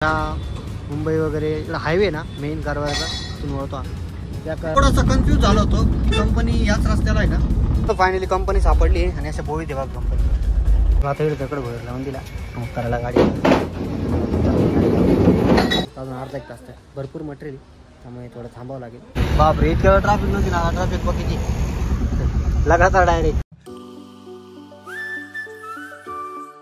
मुंबई वगैरे इकडे हायवे ना मेन कारवारचा तिथून वळतो. त्या थोडासा कन्फ्यूज झालो होतो की कंपनी याच रस्त्याला आहे ना. तर फायनली कंपनी सापडली आणि अशा बोळी देवा कंपनी आता इकडे तिकडे भर लावून दिला करायला गाडी. अजून अर्धा एक तास भरपूर मटेरियल त्यामुळे थोडं थांबावं लागेल. बापरे इतक्या ट्रॅफिक नव्हती ना. ट्रॅफिक बघितली लगातार डायरेक्ट.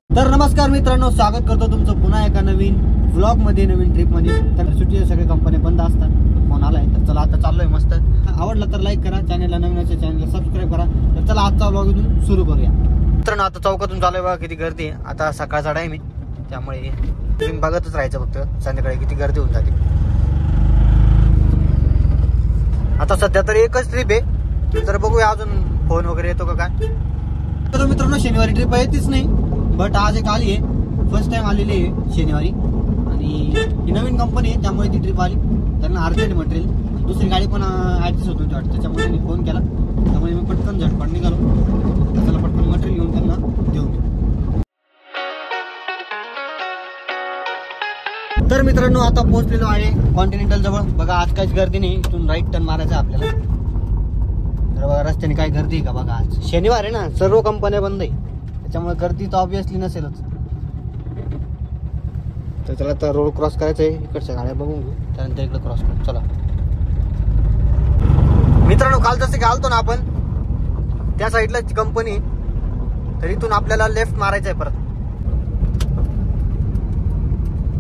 तर नमस्कार मित्रांनो, स्वागत करतो तुमचं पुन्हा एका नवीन व्लॉग मध्ये, नवीन ट्रिप मध्ये. तर सुट्टीचे सगळे कंपनी बंद असतात. फोन आलाय तर चला आता चाललोय मस्त. आवडला तर लाईक करा, चॅनलला नवीन असेल चॅनलला सबस्क्राईब करा. तर चला आजचा व्लॉग इथून सुरू करूया. मित्रांनो आता चौकातून चालूय बघा किती गर्दी आहे. आता सकाळचा टाइम आहे त्यामुळे तुम्ही बघतच राहायचं फक्त संध्याकाळी किती गर्दी होऊन जाते. आता सध्या तरी एकच ट्रिप आहे तर बघूया अजून फोन वगैरे येतो का काय. तर मित्रांनो शनिवारी ट्रिप येतेच नाही, बट आज एक आली आहे. फर्स्ट टाइम आलेली आहे शनिवारी आणि ही नवीन कंपनी आहे त्यामुळे ती ट्रिप आली. त्यांना अर्जंट मटेरियल, दुसरी गाडी पण ऍडजस्ट होत होती त्याच्यामुळे त्यांनी फोन केला. त्यामुळे मी पटकन झटपट निघालो. त्याला पटकन मटेरियल घेऊन त्यांना देऊन देऊ. तर मित्रांनो आता पोहोचलेलो आहे कॉन्टिनेंटल जवळ. बघा आज काहीच गर्दी नाही. इथून राईट टर्न मारायचं आहे आपल्याला. तर बघा रस्त्याने काय गर्दी आहे का बघा. आज शनिवार आहे ना, सर्व कंपन्या बंद आहे त्याच्यामुळे गर्दी तर ऑब्विसली नसेलच. तर चला आता रोड क्रॉस करायचं आहे. इकडच्या गाड्या बघून घेऊ त्यानंतर इकडे क्रॉस करू. चला मित्रांनो काल जसं घालतो ना आपण त्या साईडला कंपनी, तर इथून आपल्याला लेफ्ट मारायचं आहे परत.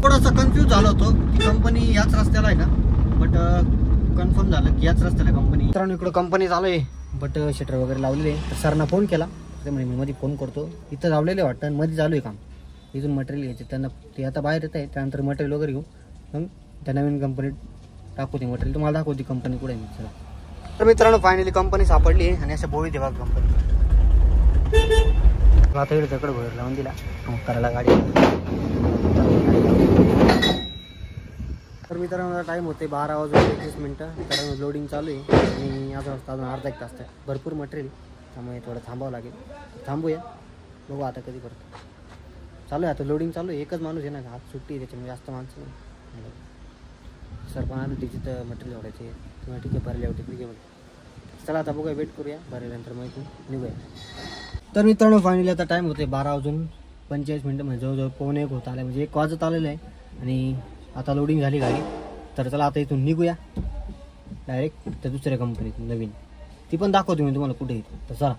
थोडासा कन्फ्यूज झालो होतो की कंपनी याच रस्त्याला आहे का, बट कन्फर्म झालं की याच रस्त्याला कंपनी. मित्रांनो इकडे कंपनी चालू आहे बट शटर वगैरे लावलेले आहे. तर सरांना फोन केला ते म्हणे मी मध्ये फोन करतो. इथं लावलेले वाटतं आणि मध्ये चालू आहे काम. इथून मटेरियल घ्यायचे त्यांना. ते आता बाहेर येत आहे त्यानंतर मटेरियल वगैरे घेऊ मग त्या नवीन कंपनीत टाकू. ते मटेरियल तुम्हाला दाखवते कंपनी कुठे आहे. तर मित्रांनो फायनली कंपनी सापडली आणि अशा बोळी देवा कंपनी. आता इकडे तिकडे भर लावून दिला करायला गाडी. तर मित्रांनो टाइम होते 12:21. तर लोडिंग चालू आहे आणि अजून अर्धा एक तास आहे. भरपूर मटेरियल त्यामुळे थोडं थांबावं लागेल. थांबूया बघू आता कधी परत. चालू आहे आता लोडिंग चालू आहे. एकच माणूस आहे ना, आज सुट्टी आहे त्याच्यामुळे जास्त माणसं नाही. सर पण आलं तिची तर मटेरियल ओढायचे किंवा ठीक आहे भरले होते ठीक आहे. चला आता बघूया, वेट करूया भरल्यानंतर मग इथून निघूया. तर मित्रांनो फायनली आता टाईम होते 12:45 म्हणजे जवळजवळ 1:15 होत आला, म्हणजे 1 वाजत आलेलं आहे आणि आता लोडिंग झाली गाडी. तर चला आता इथून निघूया डायरेक्ट त्या दुसऱ्या कंपनीत नवीन. ती पण दाखवतो मी तुम्हाला कुठे येते. तर चला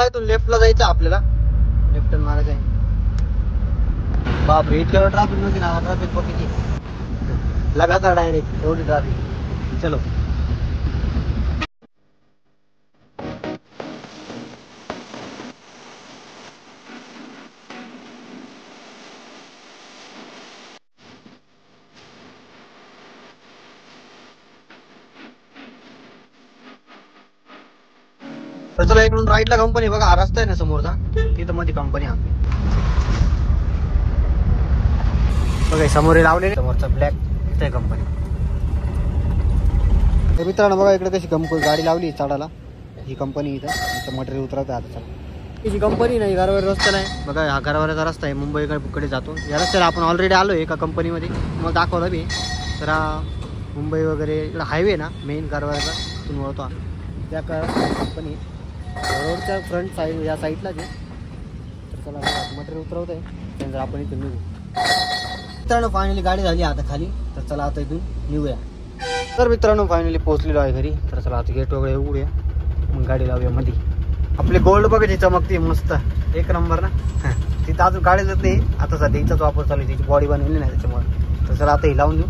इथून लेफ्टला जायचं आपल्याला. लेफ्ट टर्न मारायचं आहे. बापरे इतक्या ट्रॅफिक नव्हती ना. ट्रॅफिक बघितली लगातार डायरेक्ट एवढी ट्रॅफिक. चलो तर चला इकडून राईटला कंपनी बघा. हा रस्ता आहे ना समोरचा, तिथं मध्ये कंपनी आपली बघा. समोर लावले समोरचा ब्लॅक तिथे कंपनी. तर मित्रांनो बघा इकडे कशी गाडी लावली चढायला. ही कंपनी इथं मटेरियल उतरवते. आता चला ही कंपनी नाही, घरावर रस्ता नाही बघा. हा घरावरचा रस्ता आहे, मुंबईकडे जातो. या रस्त्याला आपण ऑलरेडी आलो आहे एका कंपनीमध्ये, मग दाखवलं मी. तर हा मुंबई वगैरे इकडे हायवे ना मेन कारवारचा तिथून वळतो. त्या कंपनी रोडच्या फ्रंट साईड या साईडला जे. तर चला मटेरियल उतरवत आहे त्यानंतर आपण इथून निघू. मित्रांनो फायनली गाडी झाली आता खाली. तर चला आता इथून निघूया. तर मित्रांनो फायनली पोहोचलेलो आहे घरी. तर चला आता गेट वगैरे उघडूया मग गाडी लावूया मध्ये. आपली गोल्ड बघायची चमकती मस्त एक नंबर ना. तिथं अजून गाडी जात नाही आता सध्या. हिचाच वापर चालू आहे, तिची बॉडी बनवली नाही त्याच्यामुळे. तर चला आता ही लावून देऊ.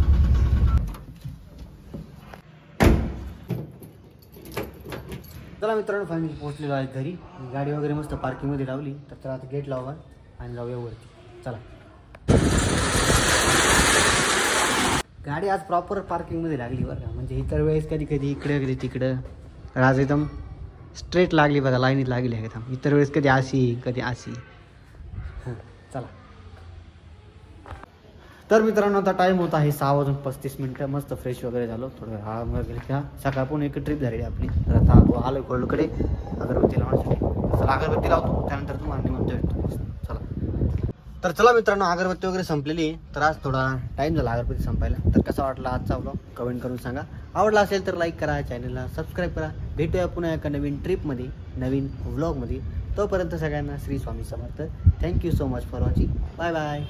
चला मित्रांनो फायनली पोहोचलेलो आहे घरी. गाडी वगैरे मस्त पार्किंगमध्ये लावली. तर चला आता गेट लावा आणि जाऊया वरती. चला गाडी आज प्रॉपर पार्किंगमध्ये लागली बरं का. म्हणजे इतर वेळेस कधी कधी इकडे कधी तिकडं, तर आज एकदम स्ट्रेट लागली बघा, लाईनीत लागली आहे एकदम. इतर वेळेस कधी अशी कधी अशी. चला तर मित्रांनो आता टाईम होत आहे 6:35 मस्त फ्रेश वगैरे झालो, थोडं आराम वगैरे घ्या. सकाळपून एक ट्रिप झालेली आपली. तर आता आलो गोल्डकडे अगरबत्ती लावण्यासाठी. चला अगरबत्ती लावतो, त्यानंतर तुम्हाला निमंत्रण भेटतो. चला. तर चला मित्रांनो, अगरबत्ती वगैरे संपलेली आहे. तर आज थोडा टाईम झाला अगरबत्ती संपायला. तर कसा वाटला आजचा व्लॉग कमेंट करून सांगा. आवडला असेल तर लाईक करा, चॅनलला सबस्क्राईब करा. भेटूया पुन्हा एका नवीन ट्रिपमध्ये, नवीन व्लॉगमध्ये. तोपर्यंत सगळ्यांना Shri Swami Samarth. Thank you so much for watching. Bye bye.